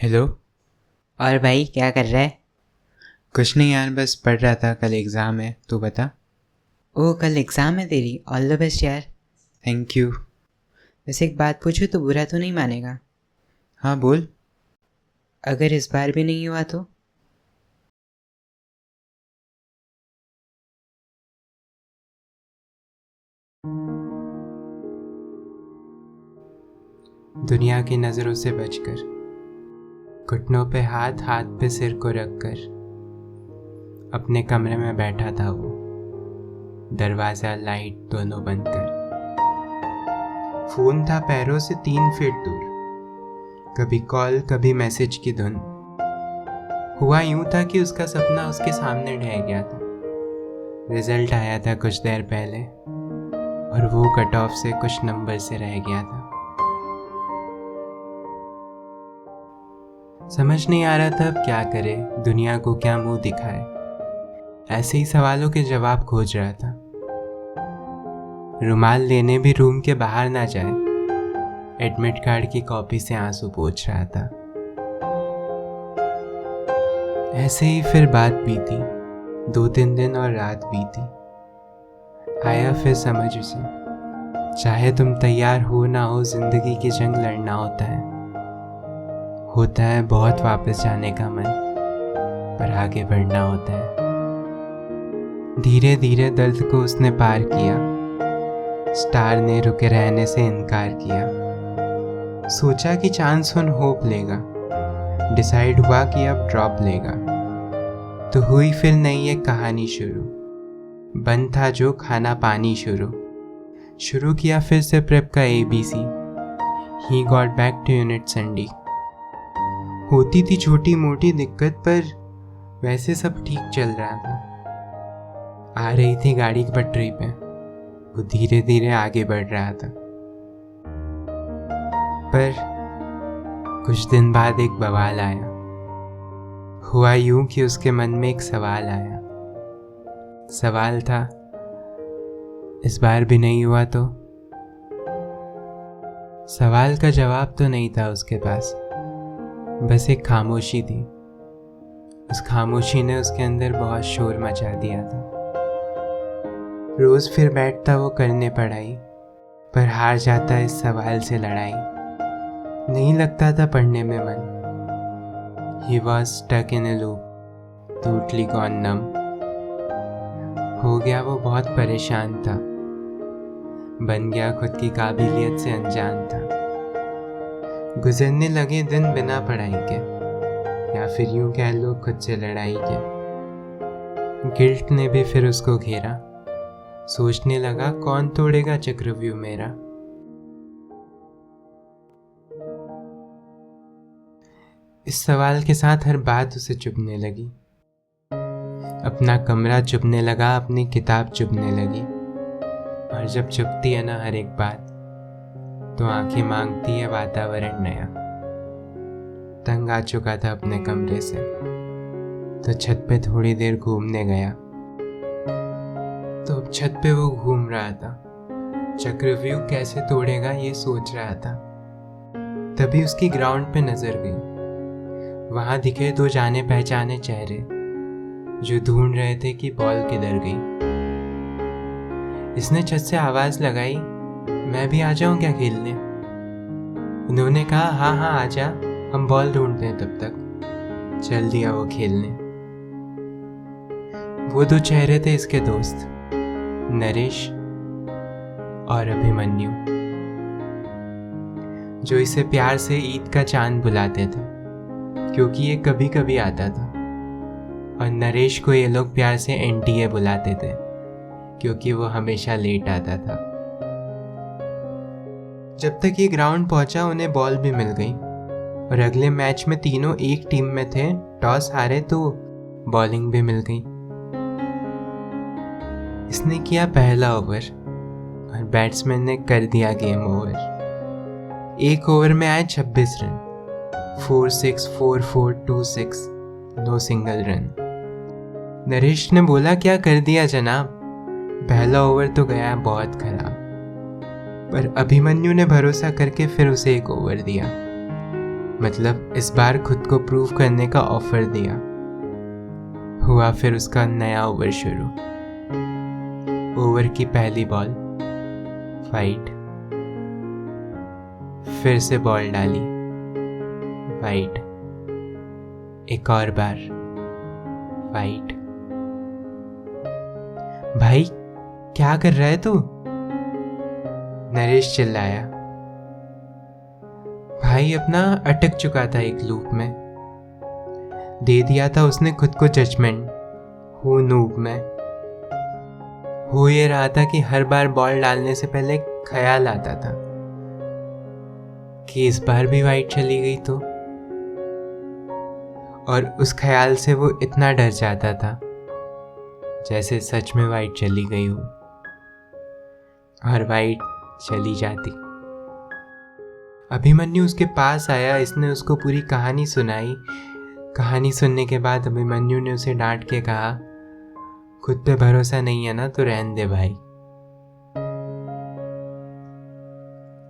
Hello. और भाई क्या कर रहा है? कुछ नहीं यार, बस पढ़ रहा था, कल एग्ज़ाम है। तू बता। ओ, कल एग्ज़ाम है तेरी? ऑल द बेस्ट यार। Thank you. वैसे एक बात पूछूं तो बुरा तो नहीं मानेगा? हाँ बोल। अगर इस बार भी नहीं हुआ तो? दुनिया की नज़रों से बचकर, घुटनों पे हाथ, हाथ पे सिर को रखकर अपने कमरे में बैठा था वो, दरवाज़ा लाइट दोनों बंद कर। फ़ोन था पैरों से 3 फीट दूर, कभी कॉल कभी मैसेज की धुन। हुआ यूं था कि उसका सपना उसके सामने ढह गया था। रिजल्ट आया था कुछ देर पहले और वो कट ऑफ से कुछ नंबर से रह गया था। समझ नहीं आ रहा था अब क्या करे, दुनिया को क्या मुंह दिखाए। ऐसे ही सवालों के जवाब खोज रहा था। रुमाल लेने भी रूम के बाहर ना जाए, एडमिट कार्ड की कॉपी से आंसू पोंछ रहा था। ऐसे ही फिर बात बीती, 2-3 दिन और रात बीती। आया फिर समझ उसे, चाहे तुम तैयार हो ना हो, जिंदगी की जंग लड़ना होता है बहुत वापस जाने का मन, पर आगे बढ़ना होता है। धीरे धीरे दर्द को उसने पार किया, स्टार ने रुके रहने से इनकार किया। सोचा कि चांस ऑन होप लेगा, डिसाइड हुआ कि अब ड्रॉप लेगा। तो हुई फिर नई एक कहानी शुरू, बंद था जो खाना पानी शुरू किया फिर से प्रेप का ABC। He got back to unit Sunday. होती थी छोटी मोटी दिक्कत, पर वैसे सब ठीक चल रहा था। आ रही थी गाड़ी की पटरी पे, वो धीरे धीरे आगे बढ़ रहा था। पर कुछ दिन बाद एक बवाल आया। हुआ यूं कि उसके मन में एक सवाल आया। सवाल था, इस बार भी नहीं हुआ तो? सवाल का जवाब तो नहीं था उसके पास, बस एक खामोशी थी। उस खामोशी ने उसके अंदर बहुत शोर मचा दिया था। रोज फिर बैठता वो करने पढ़ाई, पर हार जाता इस सवाल से लड़ाई। नहीं लगता था पढ़ने में मन। He was stuck in a loop, totally gone numb। हो गया वो बहुत परेशान था, बन गया खुद की काबिलियत से अनजान था। गुजरने लगे दिन बिना पढ़ाई के, या फिर यूं कह लो खुद से लड़ाई के। गिल्ट ने भी फिर उसको घेरा, सोचने लगा कौन तोड़ेगा चक्रव्यूह मेरा। इस सवाल के साथ हर बात उसे चुभने लगी। अपना कमरा चुभने लगा, अपनी किताब चुभने लगी। और जब चुभती है ना हर एक बात, तो आंखें मांगती है वातावरण नया। तंग आ चुका था अपने कमरे से, तो छत पे थोड़ी देर घूमने गया। तो अब छत पे वो घूम रहा था, चक्रव्यूह कैसे तोड़ेगा ये सोच रहा था। तभी उसकी ग्राउंड पे नजर गई। वहां दिखे 2 जाने पहचाने चेहरे, जो ढूंढ रहे थे कि बॉल किधर गई। इसने छत से आवाज लगाई, मैं भी आ जाऊं क्या खेलने? उन्होंने कहा हाँ हाँ आजा, हम बॉल ढूंढते हैं तब तक। चल दिया वो खेलने। वो 2 चेहरे थे इसके दोस्त, नरेश और अभिमन्यु, जो इसे प्यार से ईद का चांद बुलाते थे, क्योंकि ये कभी कभी आता था। और नरेश को ये लोग प्यार से NTA बुलाते थे, क्योंकि वो हमेशा लेट आता था। जब तक ये ग्राउंड पहुंचा उन्हें बॉल भी मिल गई, और अगले मैच में तीनों एक टीम में थे। टॉस हारे तो बॉलिंग भी मिल गई। इसने किया पहला ओवर और बैट्समैन ने कर दिया गेम ओवर। एक ओवर में आए 26 run, 4-6, 4-4, 2-6, no single run. Naresh ने बोला क्या कर दिया जनाब, पहला ओवर तो गया बहुत खराब। पर अभिमन्यु ने भरोसा करके फिर उसे एक ओवर दिया। मतलब इस बार खुद को प्रूव करने का ऑफर दिया। हुआ फिर उसका नया ओवर शुरू। ओवर की पहली बॉल, वाइड। फिर से बॉल डाली, वाइड। एक और बार, वाइड। भाई क्या कर रहा है तू? नरेश चिल्लाया। भाई अपना अटक चुका था एक लूप में। दे दिया था उसने खुद को जजमेंट, हूँ नूब में। हो ये रहा था कि हर बार बॉल डालने से पहले ख्याल आता था कि इस बार भी वाइड चली गई तो। और उस ख्याल से वो इतना डर जाता था जैसे सच में वाइड चली गई हो, और वाइड चली जाती। अभिमन्यु उसके पास आया, इसने उसको पूरी कहानी सुनाई। कहानी सुनने के बाद अभिमन्यु ने उसे डांट के कहा, खुद पे भरोसा नहीं है ना तो रहने दे भाई।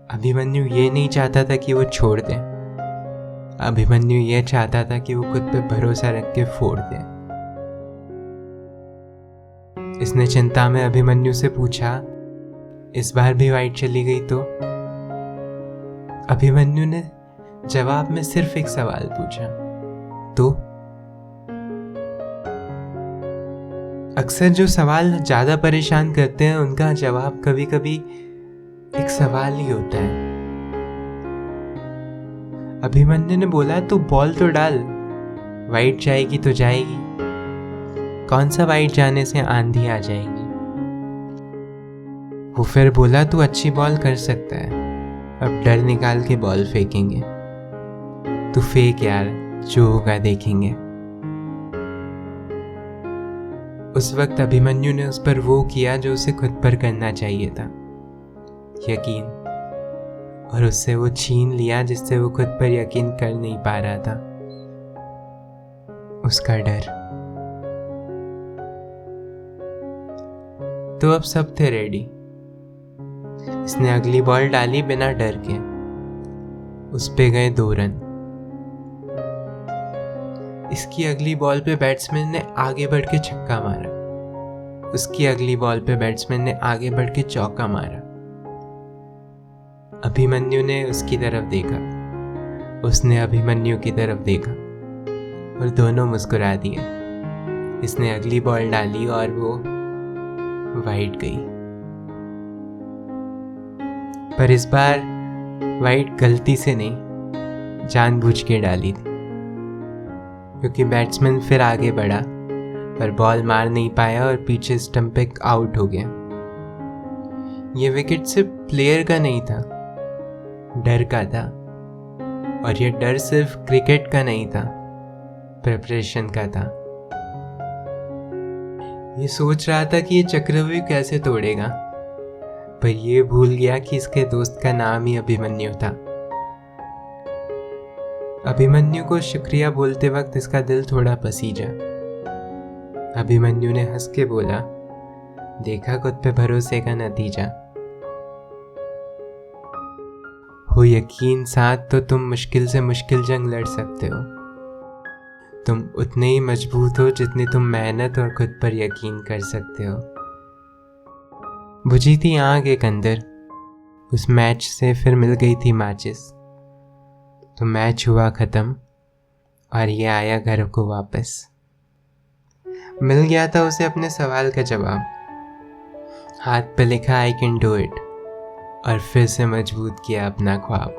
अभिमन्यु ये नहीं चाहता था कि वो छोड़ दे। अभिमन्यु ये चाहता था कि वो खुद पे भरोसा रख के फोड़ दे। इसने चिंता में अभिमन्यु से पूछा, इस बार भी वाइड चली गई तो? अभिमन्यु ने जवाब में सिर्फ एक सवाल पूछा, तो? अक्सर जो सवाल ज्यादा परेशान करते हैं उनका जवाब कभी कभी एक सवाल ही होता है। अभिमन्यु ने बोला, तू बॉल तो डाल, वाइड जाएगी तो जाएगी। कौन सा वाइड जाने से आंधी आ जाएगी? वो फिर बोला, तू अच्छी बॉल कर सकता है, अब डर निकाल के बॉल फेंकेंगे। तू फेंक यार, जो होगा देखेंगे। उस वक्त अभिमन्यु ने उस पर वो किया जो उसे खुद पर करना चाहिए था, यकीन। और उससे वो छीन लिया जिससे वो खुद पर यकीन कर नहीं पा रहा था, उसका डर। तो अब सब थे रेडी। इसने अगली बॉल डाली बिना डर के। उस पे गए 2 रन। इसकी अगली बॉल पे बैट्समैन ने आगे बढ़ के छक्का मारा। उसकी अगली बॉल पे बैट्समैन ने आगे बढ़ के चौका मारा। अभिमन्यु ने उसकी तरफ देखा, उसने अभिमन्यु की तरफ देखा, और दोनों मुस्कुरा दिए। इसने अगली बॉल डाली और वो वाइड गई। पर इस बार वाइड गलती से नहीं, जानबूझ के डाली थी, क्योंकि बैट्समैन फिर आगे बढ़ा पर बॉल मार नहीं पाया और पीछे स्टंप पे आउट हो गया। ये विकेट सिर्फ प्लेयर का नहीं था, डर का था। और ये डर सिर्फ क्रिकेट का नहीं था, प्रिपरेशन का था। ये सोच रहा था कि ये चक्रव्यूह कैसे तोड़ेगा, पर ये भूल गया कि इसके दोस्त का नाम ही अभिमन्यु था। अभिमन्यु को शुक्रिया बोलते वक्त इसका दिल थोड़ा पसीजा। अभिमन्यु ने हंस के बोला, देखा खुद पे भरोसे का नतीजा। हो यकीन साथ तो तुम मुश्किल से मुश्किल जंग लड़ सकते हो। तुम उतने ही मजबूत हो जितनी तुम मेहनत और खुद पर यकीन कर सकते हो। बुझी थी आग एक अंदर, उस मैच से फिर मिल गई थी माचिस। तो मैच हुआ ख़त्म और ये आया घर को वापस। मिल गया था उसे अपने सवाल का जवाब। हाथ पे लिखा आई कैन डू इट, और फिर से मजबूत किया अपना ख्वाब।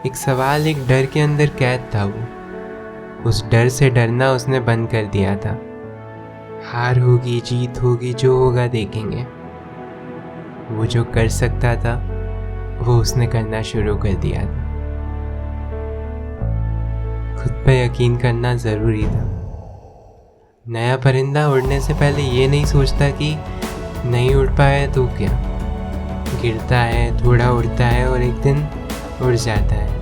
एक सवाल, एक डर के अंदर कैद था वो। उस डर से डरना उसने बंद कर दिया था। हार होगी, जीत होगी, जो होगा देखेंगे। वो जो कर सकता था वो उसने करना शुरू कर दिया था। खुद पे यकीन करना ज़रूरी था। नया परिंदा उड़ने से पहले ये नहीं सोचता कि नहीं उड़ पाया तो क्या, गिरता है, थोड़ा उड़ता है और एक दिन उड़ जाता है।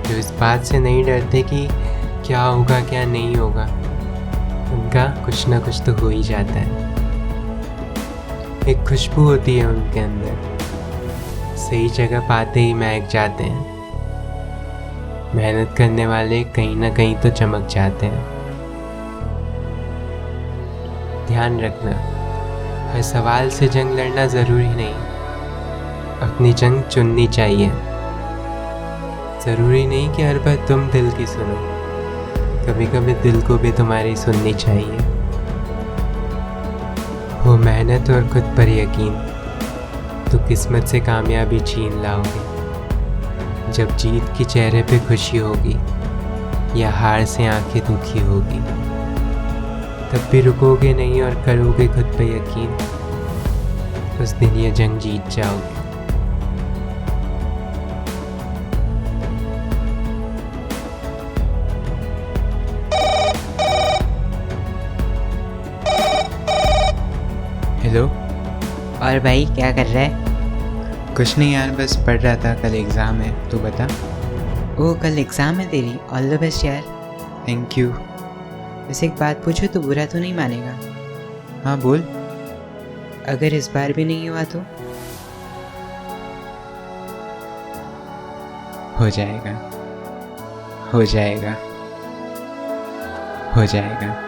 जो इस बात से नहीं डरते कि क्या होगा क्या नहीं होगा, उनका कुछ ना कुछ तो हो ही जाता है। एक खुशबू होती है उनके अंदर, सही जगह पाते ही महक जाते हैं। मेहनत करने वाले कहीं ना कहीं तो चमक जाते हैं। ध्यान रखना, हर सवाल से जंग लड़ना ज़रूरी नहीं, अपनी जंग चुननी चाहिए। ज़रूरी नहीं कि हर बार तुम दिल की सुनो, कभी कभी दिल को भी तुम्हारी सुननी चाहिए। हो मेहनत और खुद पर यकीन, तो किस्मत से कामयाबी छीन लाओगे। जब जीत की चेहरे पे खुशी होगी या हार से आंखें दुखी होगी, तब भी रुकोगे नहीं और करोगे खुद पे यकीन। उस दिन ये जंग जीत जाओगे। हेलो। और भाई क्या कर रहा है? कुछ नहीं यार, बस पढ़ रहा था, कल एग्ज़ाम है। तू बता। ओ कल एग्ज़ाम है तेरी, ऑल द बेस्ट यार। Thank you. वैसे एक बात पूछो तो बुरा तो नहीं मानेगा? हाँ बोल। अगर इस बार भी नहीं हुआ तो? हो जाएगा, हो जाएगा, हो जाएगा।